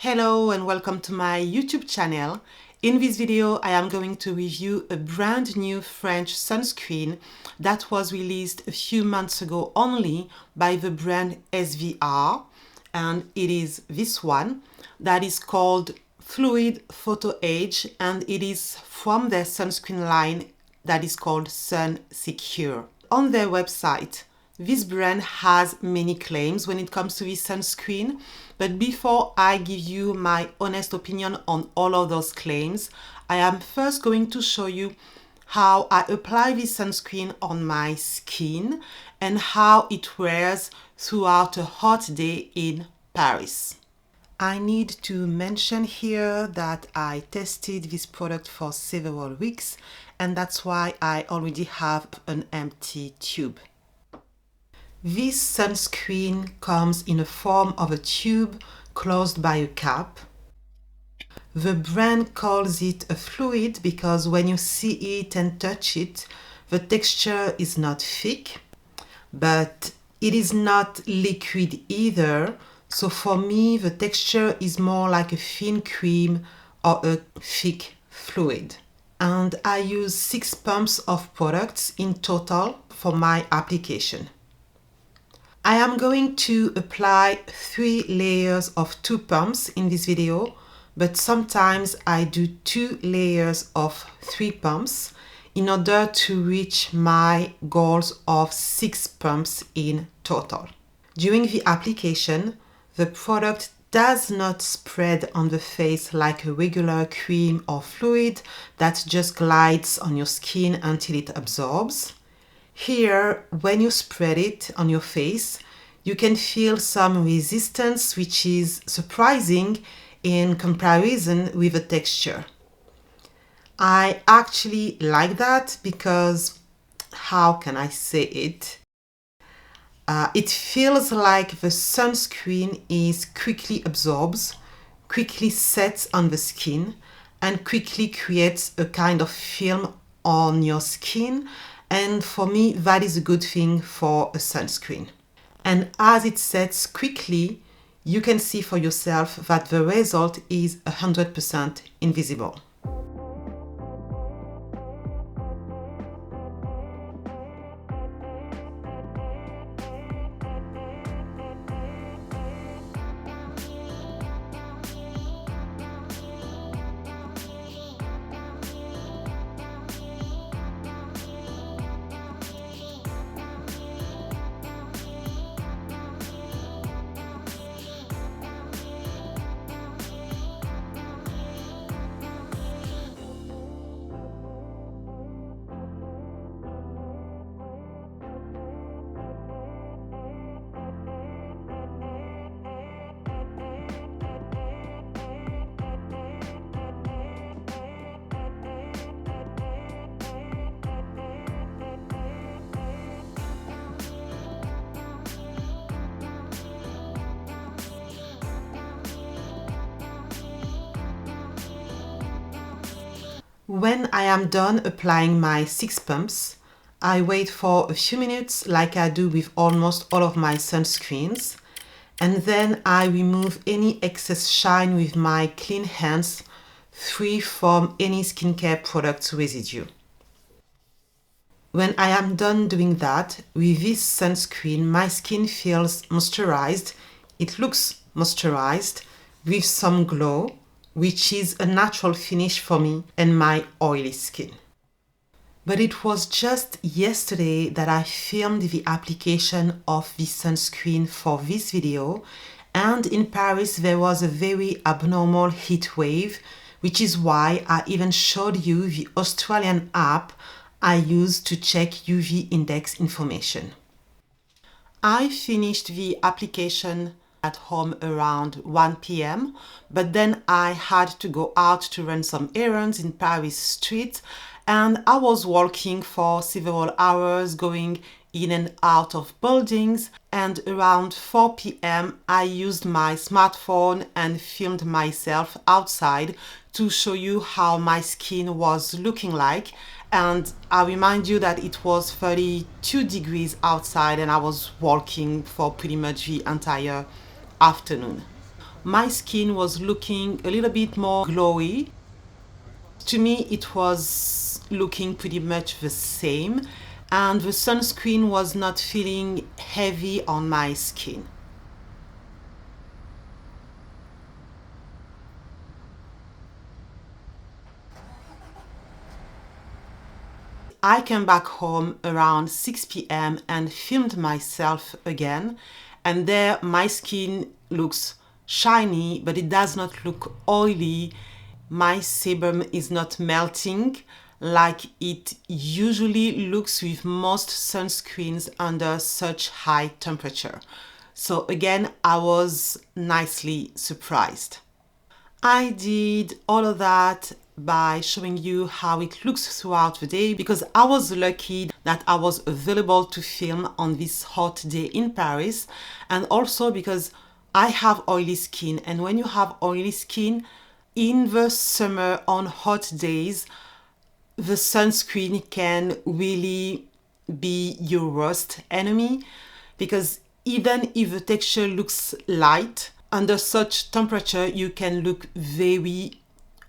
Hello and welcome to my YouTube channel. In this video, I am going to review a brand new French sunscreen that was released a few months ago only by the brand SVR, and it is this one that is called Fluide Photo Age, and it is from their sunscreen line that is called Sunsecure. On their website, this brand has many claims when it comes to this sunscreen, but before I give you my honest opinion on all of those claims, I am first going to show you how I apply this sunscreen on my skin and how it wears throughout a hot day in Paris. I need to mention here that I tested this product for several weeks, and that's why I already have an empty tube. This sunscreen comes in the form of a tube closed by a cap. The brand calls it a fluid because when you see it and touch it, the texture is not thick, but it is not liquid either. So for me, the texture is more like a thin cream or a thick fluid. And I use 6 pumps of products in total for my application. I am going to apply 3 layers of 2 pumps in this video, but sometimes I do 2 layers of 3 pumps in order to reach my goals of 6 pumps in total. During the application, the product does not spread on the face like a regular cream or fluid that just glides on your skin until it absorbs. Here, when you spread it on your face, you can feel some resistance, which is surprising in comparison with the texture. I actually like that because, how can I say it? It feels like the sunscreen is quickly absorbs, quickly sets on the skin, and quickly creates a kind of film on your skin. And for me, that is a good thing for a sunscreen. And as it sets quickly, you can see for yourself that the result is 100% invisible. When I am done applying my 6 pumps, I wait for a few minutes like I do with almost all of my sunscreens, and then I remove any excess shine with my clean hands, free from any skincare product residue. When I am done doing that, with this sunscreen, my skin feels moisturized. It looks moisturized with some glow, which is a natural finish for me and my oily skin. But it was just yesterday that I filmed the application of this sunscreen for this video, and in Paris there was a very abnormal heat wave, which is why I even showed you the Australian app I use to check UV index information. I finished the application at home around 1 p.m. but then I had to go out to run some errands in Paris streets, and I was walking for several hours going in and out of buildings, and around 4 p.m. I used my smartphone and filmed myself outside to show you how my skin was looking like. And I remind you that it was 32 degrees outside and I was walking for pretty much the entire afternoon. my skin was looking a little bit more glowy. To me, it was looking pretty much the same, and the sunscreen was not feeling heavy on my skin. I came back home around 6 p.m. and filmed myself again, and there my skin looks shiny, but it does not look oily. My sebum is not melting like it usually looks with most sunscreens under such high temperature. So again, I was nicely surprised. I did all of that by showing you how it looks throughout the day because I was lucky that I was available to film on this hot day in Paris, and also because I have oily skin, and when you have oily skin in the summer on hot days, the sunscreen can really be your worst enemy, because even if the texture looks light, under such temperature you can look very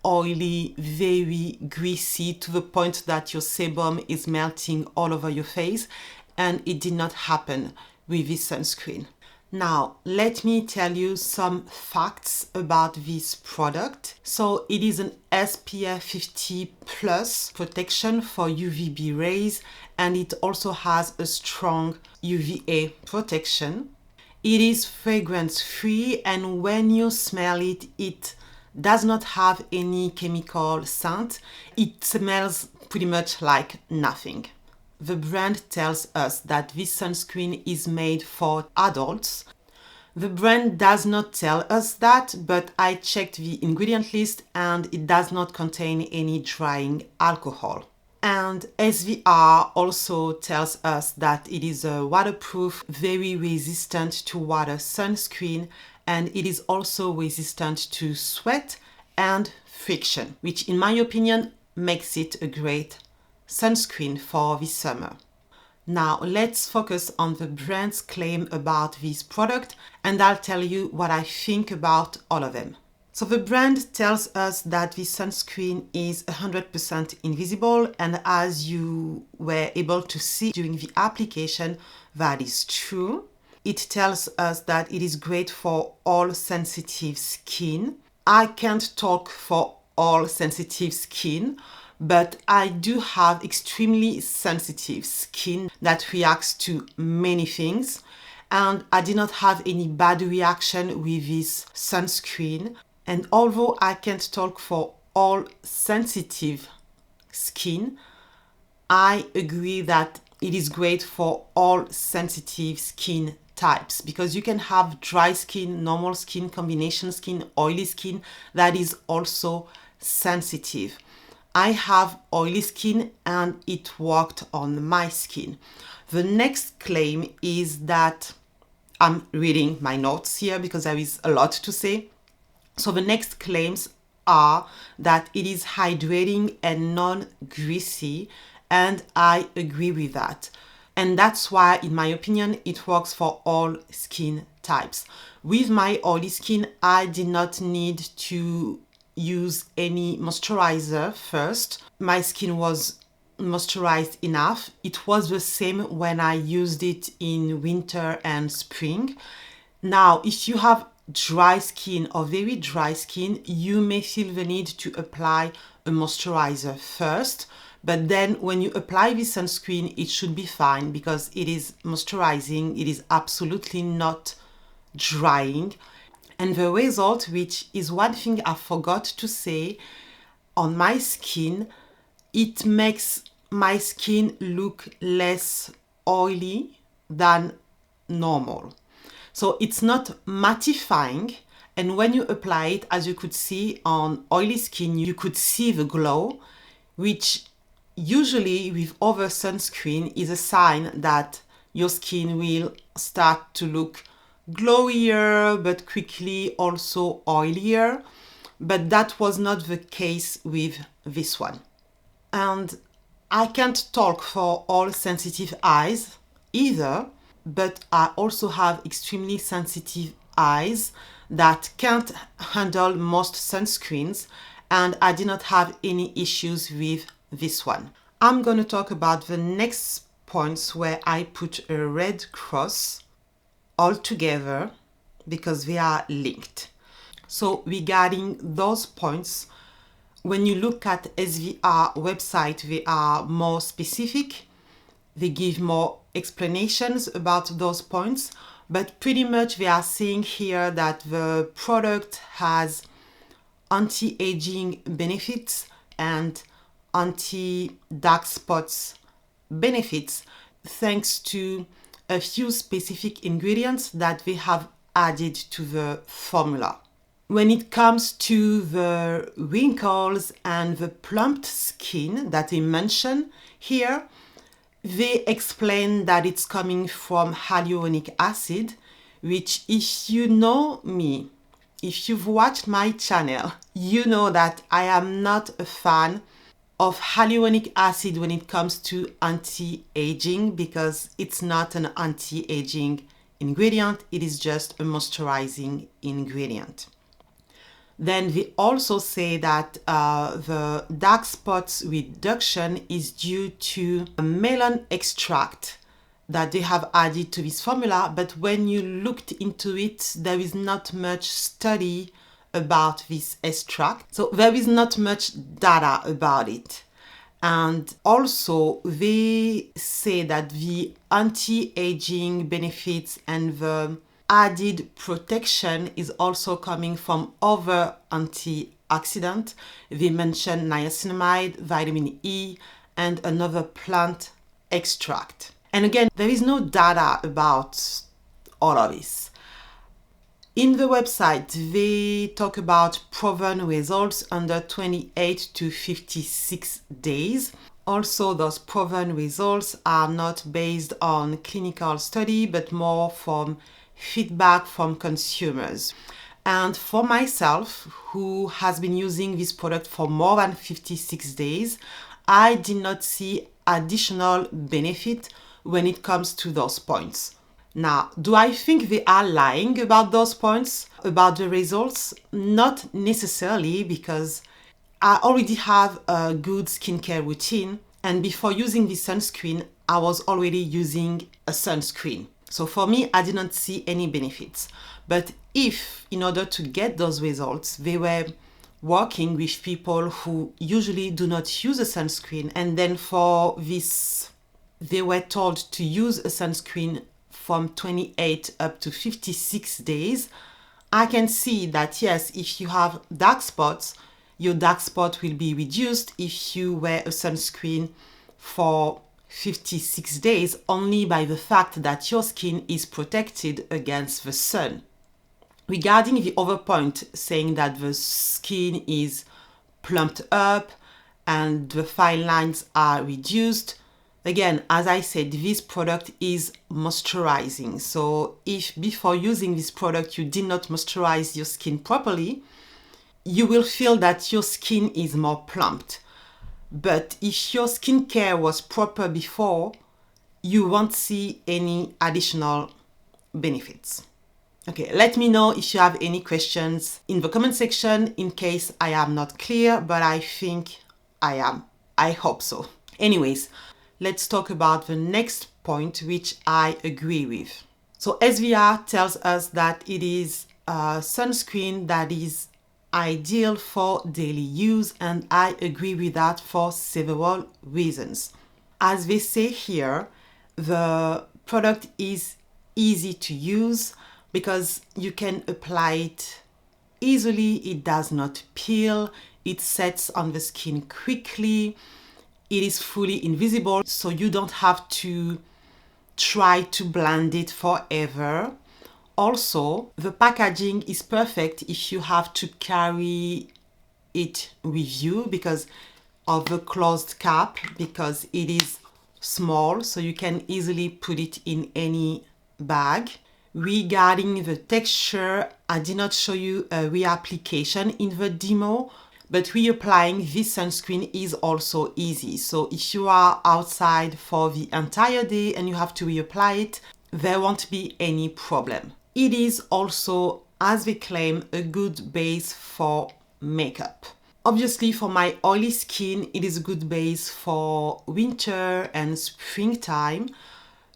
oily, very greasy, to the point that your sebum is melting all over your face, and it did not happen with this sunscreen. Now, let me tell you some facts about this product. So it is an SPF50 plus protection for UVB rays, and it also has a strong UVA protection. It is fragrance free, and when you smell it, it does not have any chemical scent. It smells pretty much like nothing. The brand tells us that this sunscreen is made for adults. The brand does not tell us that, but I checked the ingredient list and it does not contain any drying alcohol. And SVR also tells us that it is a waterproof, very resistant to water sunscreen, and it is also resistant to sweat and friction, which in my opinion makes it a great sunscreen for this summer. Now let's focus on the brand's claim about this product, and I'll tell you what I think about all of them. So the brand tells us that this sunscreen is 100% invisible, and as you were able to see during the application, that is true. It tells us that it is great for all sensitive skin. I can't talk for all sensitive skin, but I do have extremely sensitive skin that reacts to many things, and I did not have any bad reaction with this sunscreen. And although I can't talk for all sensitive skin, I agree that it is great for all sensitive skin types, because you can have dry skin, normal skin, combination skin, oily skin that is also sensitive. I have oily skin and it worked on my skin. The next claim is that, I'm reading my notes here because there is a lot to say. So the next claims are that it is hydrating and non-greasy, and I agree with that. And that's why, in my opinion, it works for all skin types. With my oily skin, I did not need to use any moisturizer first. My skin was moisturized enough. It was the same when I used it in winter and spring. Now, if you have dry skin or very dry skin, you may feel the need to apply a moisturizer first. But then when you apply this sunscreen, it should be fine because it is moisturizing. It is absolutely not drying. And the result, which is one thing I forgot to say, on my skin, it makes my skin look less oily than normal. So it's not mattifying. And when you apply it, as you could see on oily skin, you could see the glow, which usually with over sunscreen is a sign that your skin will start to look glowier, but quickly also oilier. But that was not the case with this one. And I can't talk for all sensitive eyes either, but I also have extremely sensitive eyes that can't handle most sunscreens, and I did not have any issues with this one. I'm going to talk about the next points where I put a red cross all together because they are linked. So regarding those points, when you look at SVR website, they are more specific. They give more explanations about those points, but pretty much they are saying here that the product has anti-aging benefits and anti-dark spots benefits thanks to a few specific ingredients that they have added to the formula. When it comes to the wrinkles and the plumped skin that they mention here, they explain that it's coming from hyaluronic acid, which, if you know me, if you've watched my channel, you know that I am not a fan of hyaluronic acid when it comes to anti-aging, because it's not an anti-aging ingredient, it is just a moisturizing ingredient. Then they also say that the dark spots reduction is due to a melon extract that they have added to this formula, but when you looked into it, there is not much study about this extract, so there is not much data about it. And also they say that the anti-aging benefits and the added protection is also coming from other antioxidants. They mention niacinamide, vitamin E, and another plant extract. And again, there is no data about all of this. In the website, they talk about proven results under 28 to 56 days. Also, those proven results are not based on clinical study, but more from feedback from consumers. And for myself, who has been using this product for more than 56 days, I did not see additional benefit when it comes to those points. Now, do I think they are lying about those points, about the results? Not necessarily, because I already have a good skincare routine, and before using this sunscreen, I was already using a sunscreen. So for me, I did not see any benefits. But if, in order to get those results, they were working with people who usually do not use a sunscreen, and then for this, they were told to use a sunscreen from 28 up to 56 days, I can see that yes, if you have dark spots, your dark spot will be reduced if you wear a sunscreen for 56 days only by the fact that your skin is protected against the sun. Regarding the other point, saying that the skin is plumped up and the fine lines are reduced, again, as I said, this product is moisturizing. So if before using this product you did not moisturize your skin properly, you will feel that your skin is more plumped. But if your skincare was proper before, you won't see any additional benefits. Okay, let me know if you have any questions in the comment section in case I am not clear, but I think I am. I hope so. Anyways, let's talk about the next point, which I agree with. So SVR tells us that it is a sunscreen that is ideal for daily use, and I agree with that for several reasons. As they say here, the product is easy to use because you can apply it easily, it does not peel, it sets on the skin quickly, it is fully invisible, so you don't have to try to blend it forever. Also, the packaging is perfect if you have to carry it with you because of the closed cap, because it is small, so you can easily put it in any bag. Regarding the texture, I did not show you a reapplication in the demo, but reapplying this sunscreen is also easy. So if you are outside for the entire day and you have to reapply it, there won't be any problem. It is also as they claim, a good base for makeup. Obviously, for my oily skin, it is a good base for winter and springtime.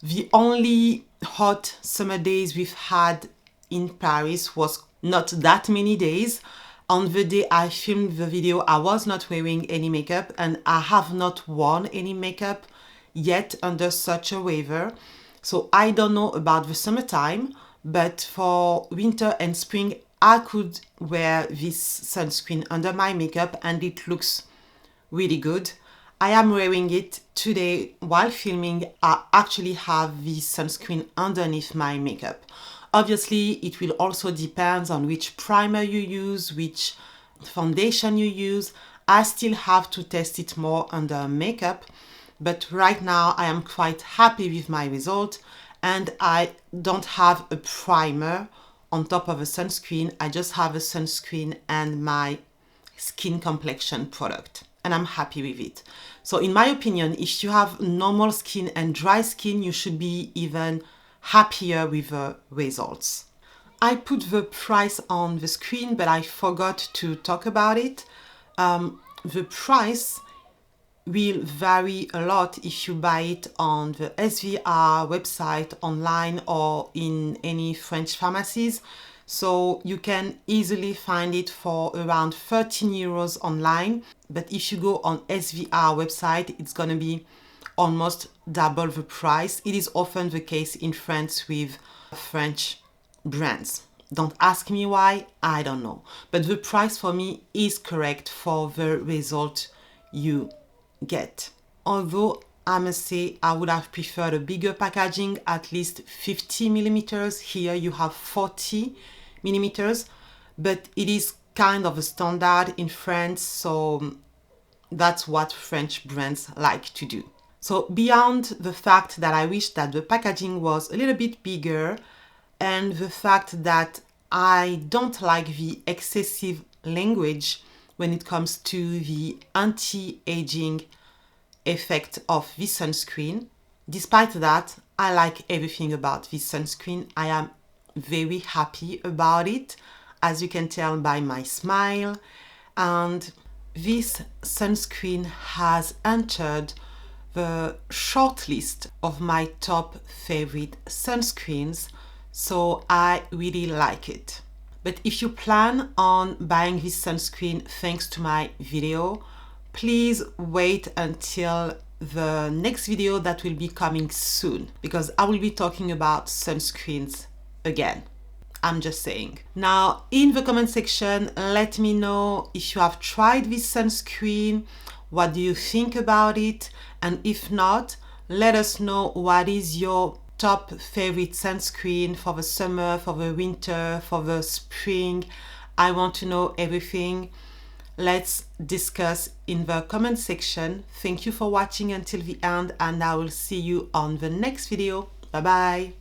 The only hot summer days we've had in Paris was not that many days. On the day I filmed the video, I was not wearing any makeup, and I have not worn any makeup yet under such a weather. So I don't know about the summertime, but for winter and spring, I could wear this sunscreen under my makeup and it looks really good. I am wearing it today while filming. I actually have this sunscreen underneath my makeup. Obviously, it will also depend on which primer you use, which foundation you use. I still have to test it more under makeup, but right now I am quite happy with my result, and I don't have a primer on top of a sunscreen. I just have a sunscreen and my skin complexion product, and I'm happy with it. So in my opinion, if you have normal skin and dry skin, you should be even happier with the results. I put the price on the screen, but I forgot to talk about it. The price will vary a lot if you buy it on the SVR website, online, or in any French pharmacies. So you can easily find it for around 13 euros online. But if you go on SVR website, it's gonna be almost double the price. It is often the case in France with French brands. Don't ask me why, I don't know. But the price for me is correct for the result you get. Although I must say I would have preferred a bigger packaging, at least 50 millimeters. Here you have 40 millimeters, but it is kind of a standard in France, so that's what French brands like to do. So beyond the fact that I wish that the packaging was a little bit bigger, and the fact that I don't like the excessive language when it comes to the anti-aging effect of this sunscreen, despite that, I like everything about this sunscreen. I am very happy about it, as you can tell by my smile, and this sunscreen has entered the shortlist of my top favorite sunscreens, so I really like it. But if you plan on buying this sunscreen thanks to my video, please wait until the next video that will be coming soon, because I will be talking about sunscreens again. I'm just saying. Now, in the comment section, let me know if you have tried this sunscreen. What do you think about it? And if not, let us know what is your top favorite sunscreen for the summer, for the winter, for the spring. I want to know everything. Let's discuss in the comment section. Thank you for watching until the end, and I will see you on the next video. Bye bye.